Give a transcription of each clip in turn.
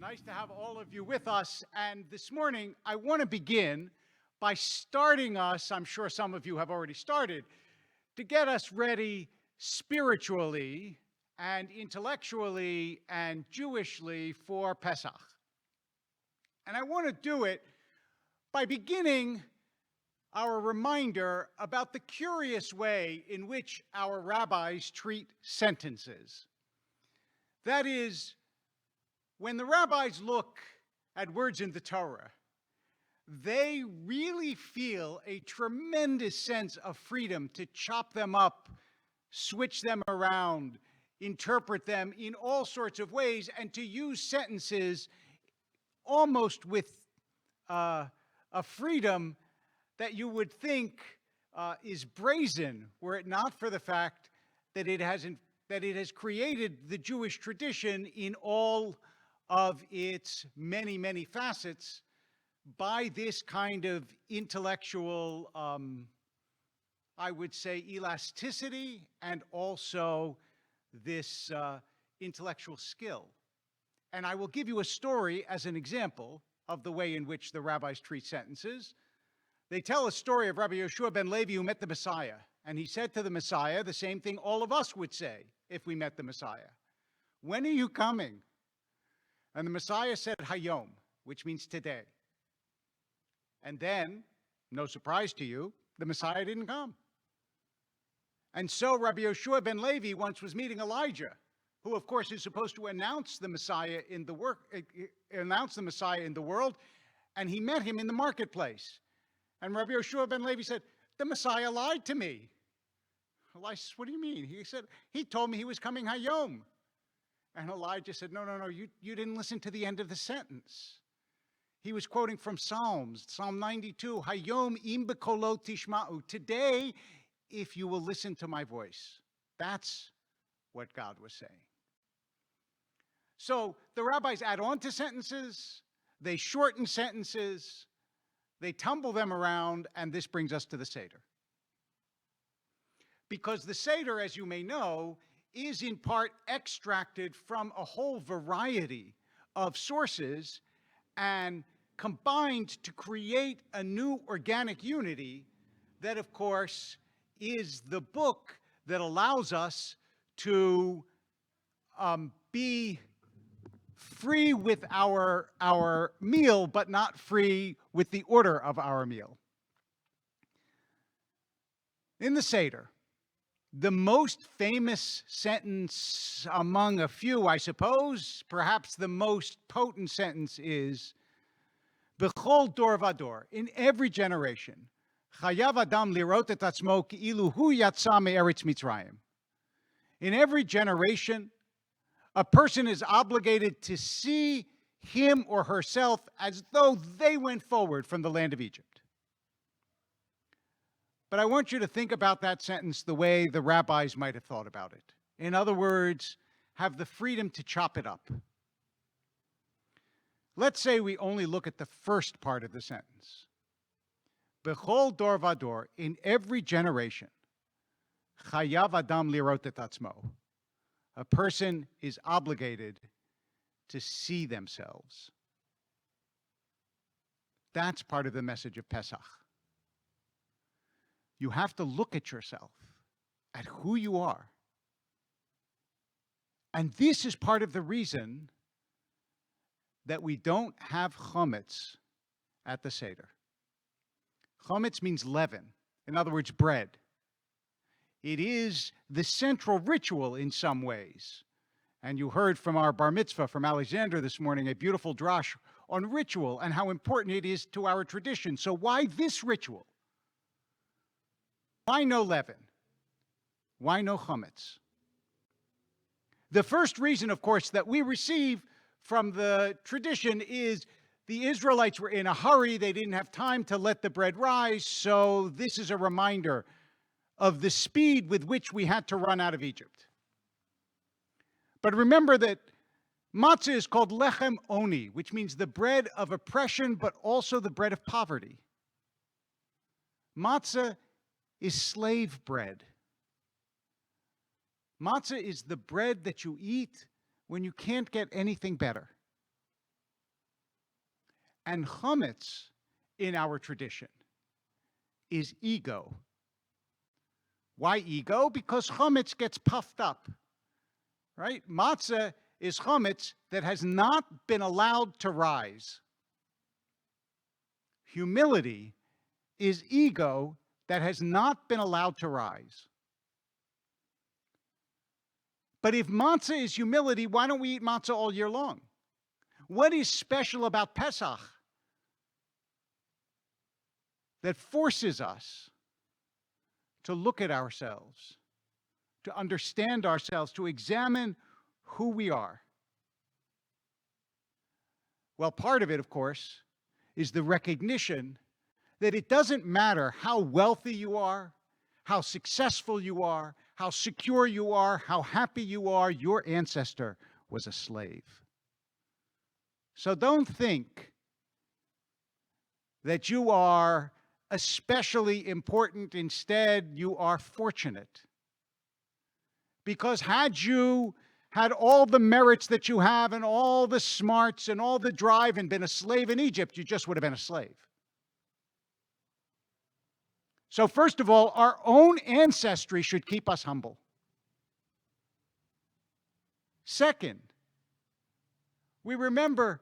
nice to have all of you with us. And this morning, I want to begin by starting us, I'm sure some of you have already started, to get us ready spiritually and intellectually and Jewishly for Pesach. And I want to do it by beginning our reminder about the curious way in which our rabbis treat sentences. That is, when the rabbis look at words in the Torah, they really feel a tremendous sense of freedom to chop them up, switch them around, interpret them in all sorts of ways, and to use sentences almost with a freedom that you would think is brazen, were it not for the fact that it has created the Jewish tradition in all of its many, many facets by this kind of intellectual, I would say, elasticity, and also this intellectual skill. And I will give you a story as an example of the way in which the rabbis treat sentences. They tell a story of Rabbi Yehoshua ben Levi who met the Messiah. And he said to the Messiah the same thing all of us would say if we met the Messiah. When are you coming? And the Messiah said, Hayom, which means today. And then, no surprise to you, the Messiah didn't come. And so Rabbi Yehoshua ben Levi once was meeting Elijah, who of course is supposed to announce the Messiah in the world, and he met him in the marketplace. And Rabbi Yehoshua ben Levi said, the Messiah lied to me. Elijah said, what do you mean? He said, he told me he was coming Hayom. And Elijah said, no, you didn't listen to the end of the sentence. He was quoting from Psalms, Psalm 92, Hayom im b'kolo tishma'u. Today, if you will listen to my voice. That's what God was saying. So the rabbis add on to sentences, they shorten sentences, they tumble them around, and this brings us to the Seder. Because the Seder, as you may know, is in part extracted from a whole variety of sources and combined to create a new organic unity that, of course, is the book that allows us to be free with our meal, but not free with the order of our meal. In the Seder, the most famous sentence among a few, I suppose, perhaps the most potent sentence is, B'chol dor vador, in every generation, chayav adam lirot et atzmo ki'ilu hu yatsa me'eretz Mitzrayim. In every generation, a person is obligated to see him or herself as though they went forward from the land of Egypt. But I want you to think about that sentence the way the rabbis might have thought about it. In other words, have the freedom to chop it up. Let's say we only look at the first part of the sentence. B'chol dor vador, in every generation, chayav adam lirot et atzmo. A person is obligated to see themselves. That's part of the message of Pesach. You have to look at yourself, at who you are. And this is part of the reason that we don't have chametz at the Seder. Chametz means leaven, in other words, bread. It is the central ritual in some ways. And you heard from our bar mitzvah from Alexander this morning, a beautiful drash on ritual and how important it is to our tradition. So why this ritual? Why no leaven? Why no chametz? The first reason, of course, that we receive from the tradition is the Israelites were in a hurry. They didn't have time to let the bread rise. So this is a reminder of the speed with which we had to run out of Egypt. But remember that matzah is called lechem oni, which means the bread of oppression, but also the bread of poverty. Matzah is slave bread. Matzah is the bread that you eat when you can't get anything better. And chametz in our tradition is ego. Why ego? Because chametz gets puffed up, right? Matzah is chametz that has not been allowed to rise. Humility is ego that has not been allowed to rise. But if matzah is humility, why don't we eat matzah all year long? What is special about Pesach that forces us to look at ourselves, to understand ourselves, to examine who we are? Well, part of it, of course, is the recognition that it doesn't matter how wealthy you are, how successful you are, how secure you are, how happy you are, your ancestor was a slave. So don't think that you are especially important. Instead, you are fortunate. Because had you had all the merits that you have and all the smarts and all the drive and been a slave in Egypt, you just would have been a slave. So first of all, our own ancestry should keep us humble. Second, we remember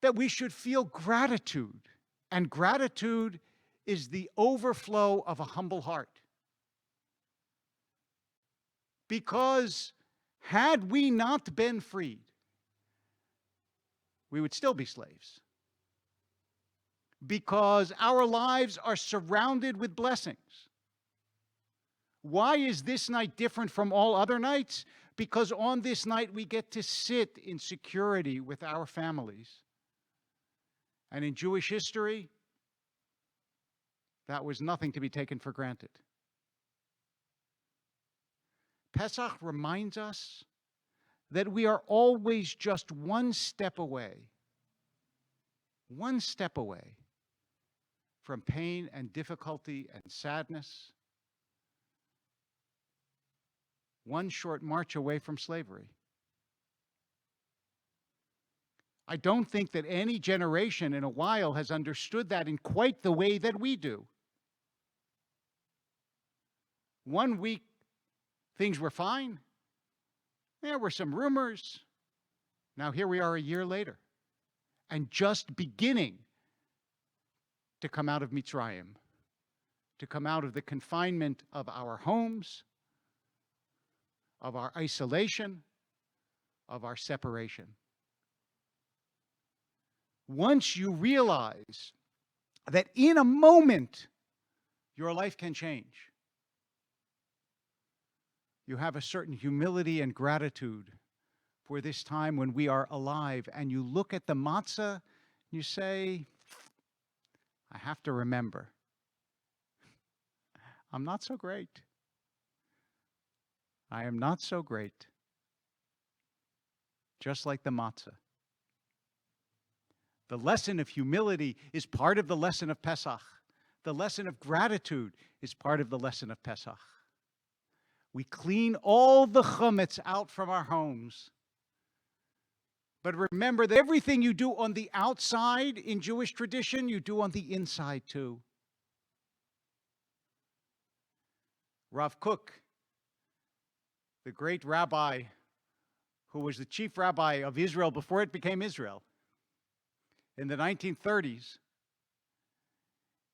that we should feel gratitude, and gratitude is the overflow of a humble heart. Because had we not been freed, we would still be slaves. Because our lives are surrounded with blessings. Why is this night different from all other nights? Because on this night we get to sit in security with our families. And in Jewish history, that was nothing to be taken for granted. Pesach reminds us that we are always just one step away from pain and difficulty and sadness, one short march away from slavery. I don't think that any generation in a while has understood that in quite the way that we do. 1 week, things were fine. There were some rumors. Now here we are a year later, and just beginning to come out of Mitzrayim, to come out of the confinement of our homes, of our isolation, of our separation. Once you realize that in a moment your life can change, you have a certain humility and gratitude for this time when we are alive, and you look at the matzah and you say, I have to remember, I'm not so great. I am not so great. Just like the matzah. The lesson of humility is part of the lesson of Pesach. The lesson of gratitude is part of the lesson of Pesach. We clean all the chametz out from our homes. But remember that everything you do on the outside in Jewish tradition, you do on the inside too. Rav Kook, the great rabbi who was the chief rabbi of Israel before it became Israel, in the 1930s,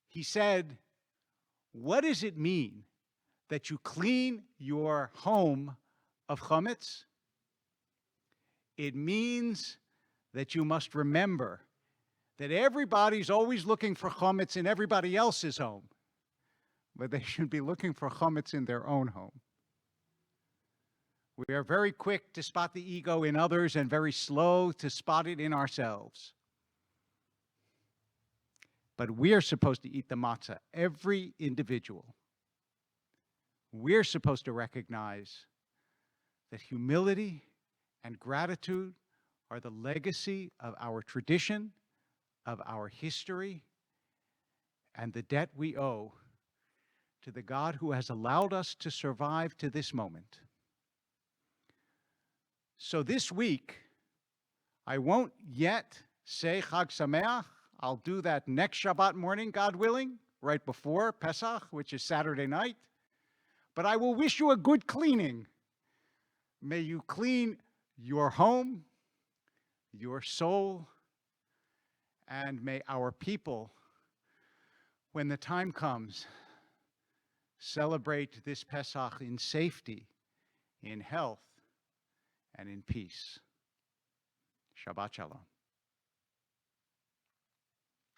he said, what does it mean that you clean your home of chametz? It means that you must remember that everybody's always looking for chametz in everybody else's home, but they should be looking for chametz in their own home. We are very quick to spot the ego in others and very slow to spot it in ourselves. But we are supposed to eat the matzah, every individual. We're supposed to recognize that humility and gratitude are the legacy of our tradition, of our history, and the debt we owe to the God who has allowed us to survive to this moment. So this week, I won't yet say Chag Sameach, I'll do that next Shabbat morning, God willing, right before Pesach, which is Saturday night. But I will wish you a good cleaning. May you clean your home, your soul, and may our people, when the time comes, celebrate this Pesach in safety, in health, and in peace. Shabbat Shalom.